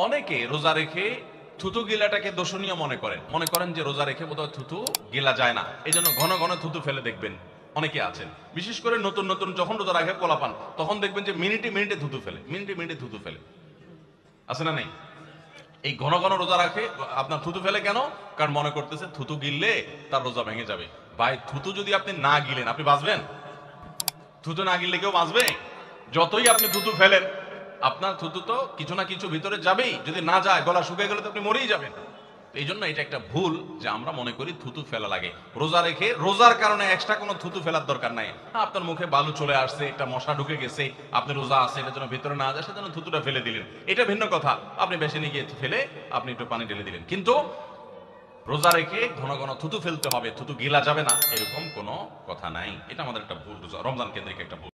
অনেকে রোজা রেখে থুতু গিলাটাকে দোষণীয় মনে করেন যে রোজা রেখে বোধহয় থুতু গিলা যায় না, এই জন্য ঘন ঘন থুতু ফেলে দেখবেন অনেকে আছেন। বিশেষ করে নতুন নতুন যখন রোজা রাখে পোলাপান, তখন দেখবেন যে মিনিটে মিনিটে থুতু ফেলে, মিনিটে মিনিটে থুতু ফেলে। আছে না নেই? এই ঘন ঘন রোজা রাখে, আপনার থুতু ফেলে কেন? কারণ মনে করতেছে থুতু গিললে তার রোজা ভেঙে যাবে। ভাই, থুতু যদি আপনি না গিলেন আপনি বাঁচবেন? থুতু না গিললে কেউ বাঁচবে? যতই আপনি থুতু ফেলেন, আপনার থুতু তো কিছু না কিছু ভিতরে যাবেই। যদি না যায়, গলা শুকিয়ে গেলে তো আপনি মরেই যাবেন। এই জন্য এটা একটা ভুল যে আমরা মনে করি থুতু ফেলা লাগে। রোজা রেখে রোজার কারণে এক্সট্রা কোনো থুতু ফেলার দরকার নাই। আপনার মুখে বালু চলে আসছে, একটা মশা ঢুকে গেছে, আপনি রোজা আছে এটার জন্য ভিতরে না যায়, সেজন্য থুতুটা ফেলে দিলেন, এটা ভিন্ন কথা। আপনি বেসিনে গিয়ে ফেলে আপনি একটু পানি ঢেলে দিলেন। কিন্তু রোজা রেখে ঘন ঘন থুতু ফেলতে হবে, থুতু গিলা যাবে না, এরকম কোনো কথা নাই। এটা আমাদের একটা ভুল, রমজান কেন্দ্রিক একটা ভুল।